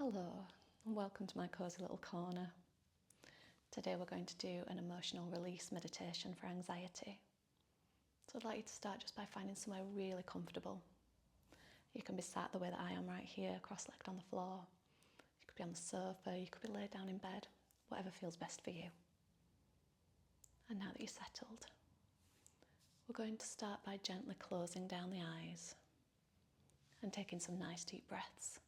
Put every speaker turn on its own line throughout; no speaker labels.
Hello and welcome to my cosy little corner. Today we're going to do an emotional release meditation for anxiety. So I'd like you to start just by finding somewhere really comfortable. You can be sat the way that I am right here, cross-legged on the floor. You could be on the sofa, you could be laid down in bed, whatever feels best for you. And now that you're settled, we're going to start by gently closing down the eyes and taking some nice deep breaths.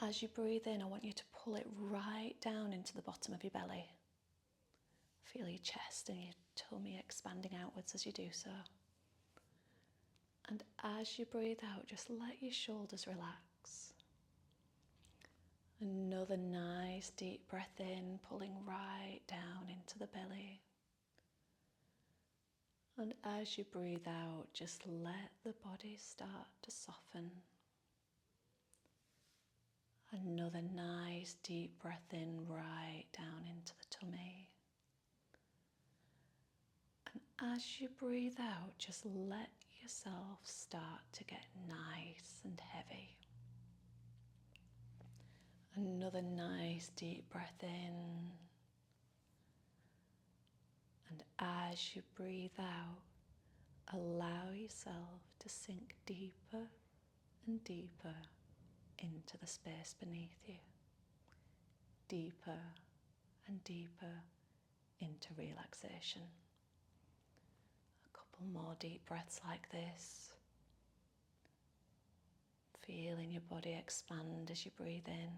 As you breathe in, I want you to pull it right down into the bottom of your belly. Feel your chest and your tummy expanding outwards as you do so. And as you breathe out, just let your shoulders relax. Another nice deep breath in, pulling right down into the belly. And as you breathe out, just let the body start to soften. Another nice deep breath in right down into the tummy. And as you breathe out, just let yourself start to get nice and heavy. Another nice deep breath in. And as you breathe out, allow yourself to sink deeper and deeper into the space beneath you. Deeper and deeper into relaxation. A couple more deep breaths like this. Feeling your body expand as you breathe in.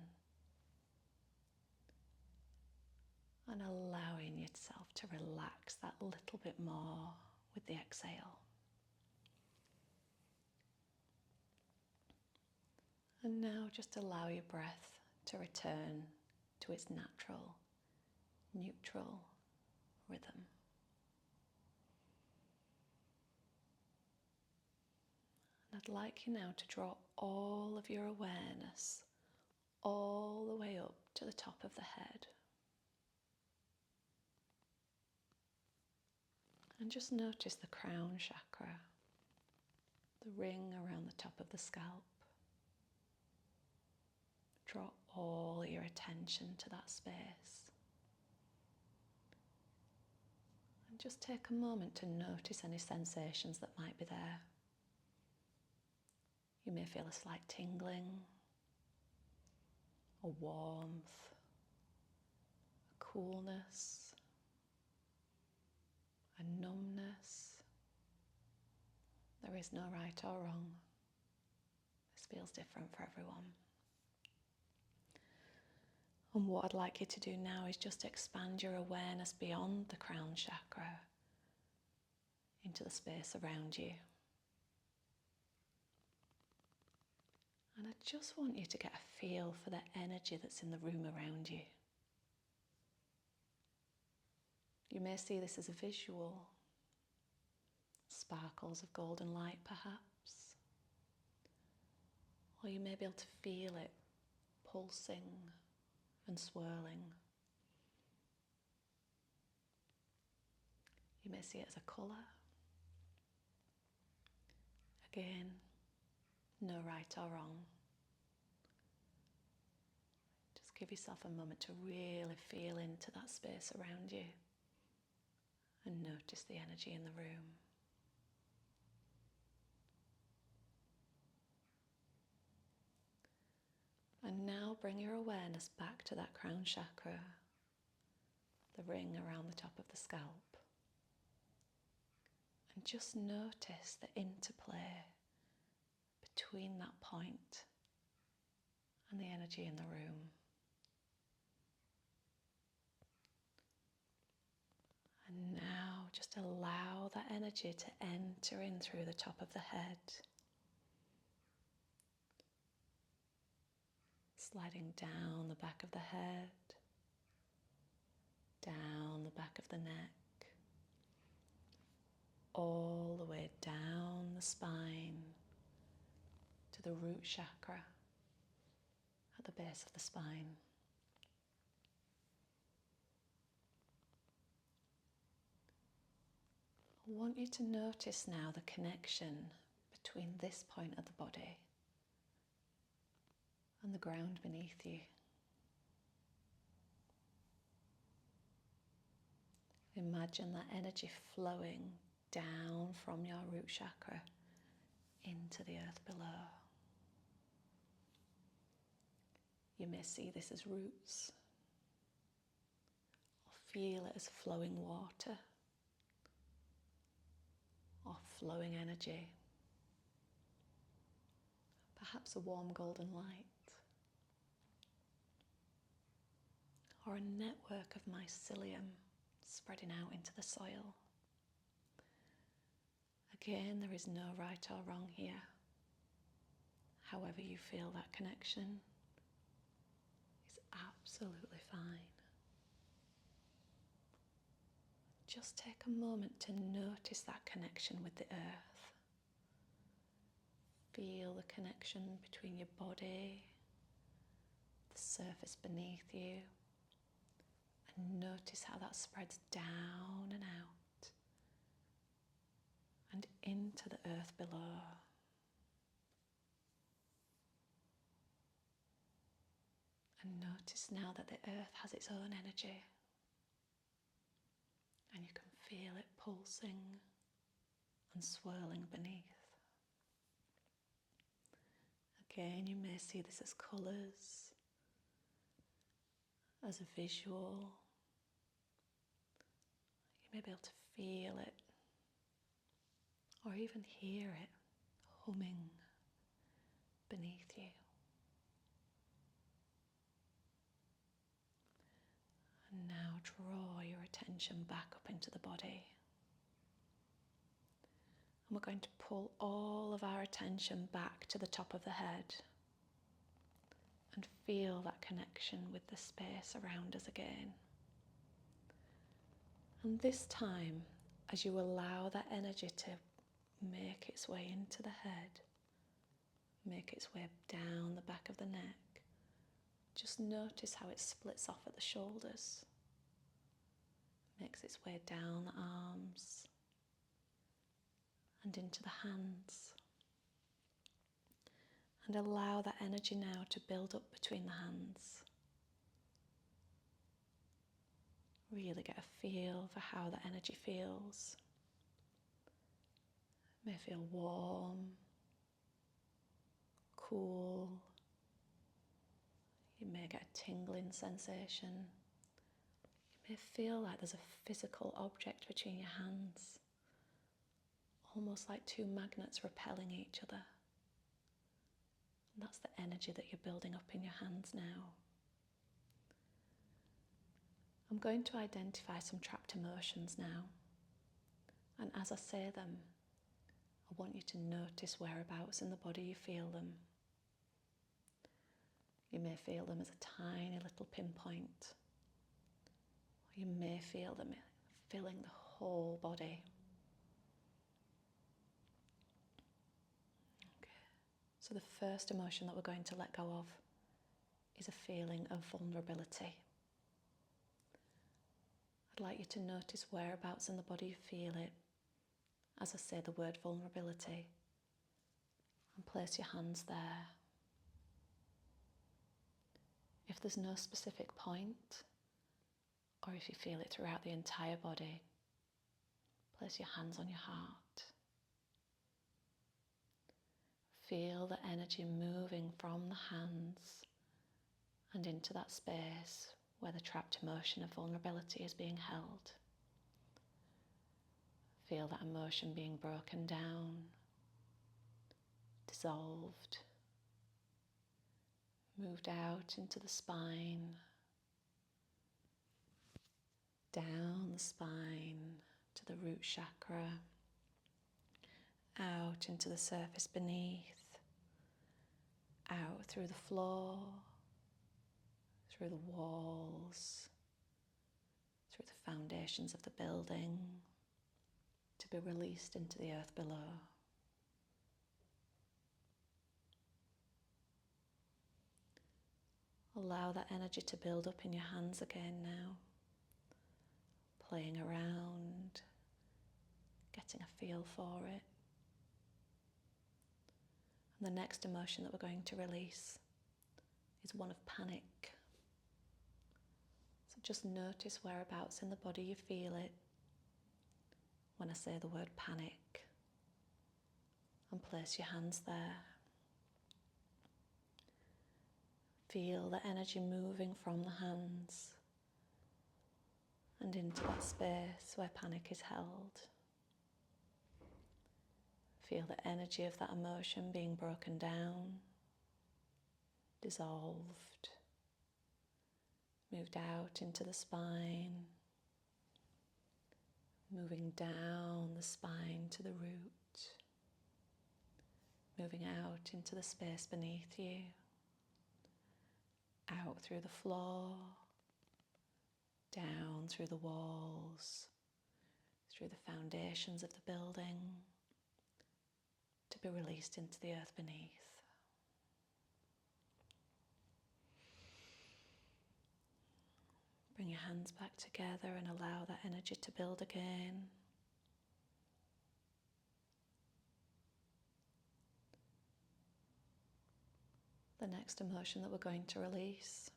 And allowing yourself to relax that little bit more with the exhale. And now just allow your breath to return to its natural, neutral rhythm. And I'd like you now to draw all of your awareness all the way up to the top of the head. And just notice the crown chakra, the ring around the top of the scalp. Draw all your attention to that space. And just take a moment to notice any sensations that might be there. You may feel a slight tingling, a warmth, a coolness, a numbness. There is no right or wrong. This feels different for everyone. And what I'd like you to do now is just expand your awareness beyond the crown chakra into the space around you. And I just want you to get a feel for the energy that's in the room around you. You may see this as a visual, sparkles of golden light perhaps, or you may be able to feel it pulsing and swirling. You may see it as a colour. Again, no right or wrong. Just give yourself a moment to really feel into that space around you and notice the energy in the room. And now bring your awareness back to that crown chakra, the ring around the top of the scalp. And just notice the interplay between that point and the energy in the room. And now just allow that energy to enter in through the top of the head, sliding down the back of the head, down the back of the neck, all the way down the spine to the root chakra at the base of the spine. I want you to notice now the connection between this point of the body and the ground beneath you. Imagine that energy flowing down from your root chakra into the earth below. You may see this as roots, or feel it as flowing water, or flowing energy, perhaps a warm golden light, or a network of mycelium spreading out into the soil. Again, there is no right or wrong here. However you feel that connection is absolutely fine. Just take a moment to notice that connection with the earth. Feel the connection between your body, the surface beneath you, and notice how that spreads down and out and into the earth below. And notice now that the earth has its own energy, and you can feel it pulsing and swirling beneath. Again, you may see this as colours, as a visual. You may be able to feel it, or even hear it humming beneath you. And now draw your attention back up into the body. And we're going to pull all of our attention back to the top of the head and feel that connection with the space around us again. And this time, as you allow that energy to make its way into the head, make its way down the back of the neck, just notice how it splits off at the shoulders, makes its way down the arms and into the hands. And allow that energy now to build up between the hands. Really get a feel for how the energy feels. It may feel warm, cool. You may get a tingling sensation. You may feel like there's a physical object between your hands, almost like two magnets repelling each other. And that's the energy that you're building up in your hands now. I'm going to identify some trapped emotions now. And as I say them, I want you to notice whereabouts in the body you feel them. You may feel them as a tiny little pinpoint, or you may feel them filling the whole body. Okay. So the first emotion that we're going to let go of is a feeling of vulnerability. I'd like you to notice whereabouts in the body you feel it as I say the word vulnerability, and place your hands there. If there's no specific point, or if you feel it throughout the entire body, place your hands on your heart. Feel the energy moving from the hands and into that space where the trapped emotion of vulnerability is being held. Feel that emotion being broken down, dissolved, moved out into the spine, down the spine to the root chakra, out into the surface beneath, out through the floor, through the walls, through the foundations of the building, to be released into the earth below. Allow that energy to build up in your hands again now, playing around, getting a feel for it. And the next emotion that we're going to release is one of panic. So just notice whereabouts in the body you feel it when I say the word panic, and place your hands there. Feel the energy moving from the hands and into that space where panic is held. Feel the energy of that emotion being broken down, dissolved, moved out into the spine, moving down the spine to the root, moving out into the space beneath you, out through the floor, down through the walls, through the foundations of the building, to be released into the earth beneath. Bring your hands back together and allow that energy to build again. The next emotion that we're going to release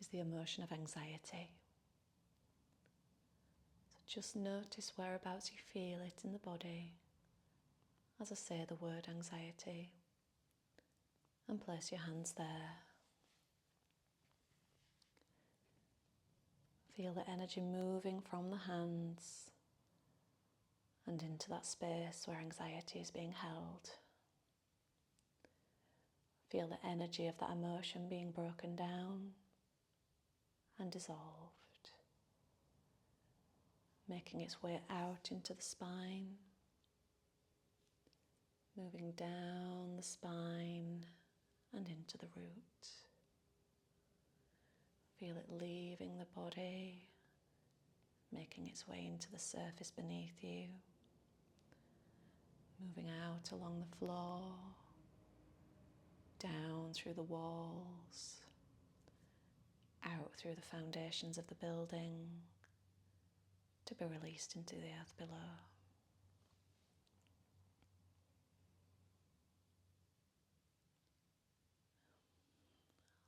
is the emotion of anxiety. So just notice whereabouts you feel it in the body as I say the word anxiety, and place your hands there. Feel the energy moving from the hands and into that space where anxiety is being held. Feel the energy of that emotion being broken down and dissolved, making its way out into the spine, moving down the spine and into the root. Feel it leaving the body, making its way into the surface beneath you, moving out along the floor, down through the walls, out through the foundations of the building, to be released into the earth below.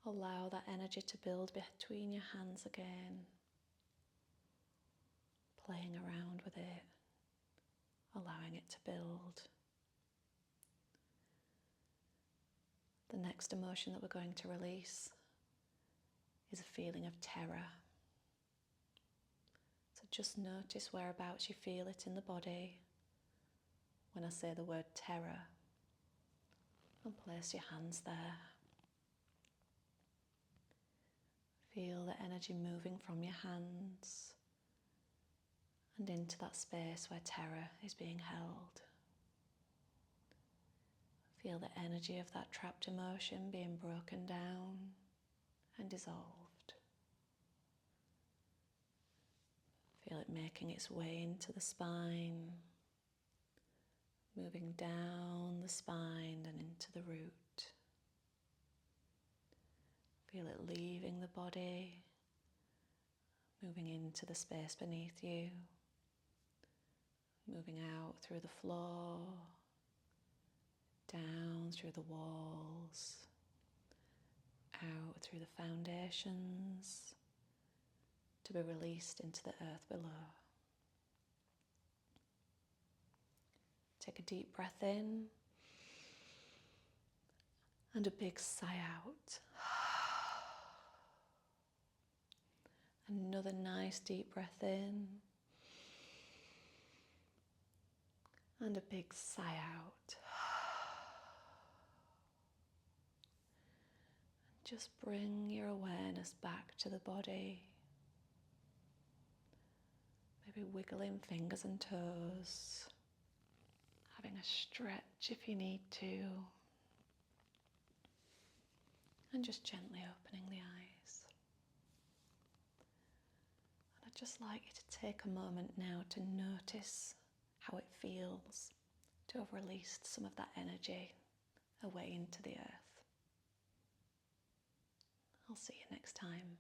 Allow that energy to build between your hands again, playing around with it, allowing it to build. The next emotion that we're going to release is a feeling of terror. So just notice whereabouts you feel it in the body when I say the word terror, and place your hands there. Feel the energy moving from your hands and into that space where terror is being held. Feel the energy of that trapped emotion being broken down and dissolved. Feel it making its way into the spine, moving down the spine and into the root. Feel it leaving the body, moving into the space beneath you, moving out through the floor, down through the walls, out through the foundations, to be released into the earth below. Take a deep breath in and a big sigh out. Another nice deep breath in and a big sigh out. Just bring your awareness back to the body. Maybe wiggling fingers and toes, having a stretch if you need to, and just gently opening the eyes. And I'd just like you to take a moment now to notice how it feels to have released some of that energy away into the earth. I'll see you next time.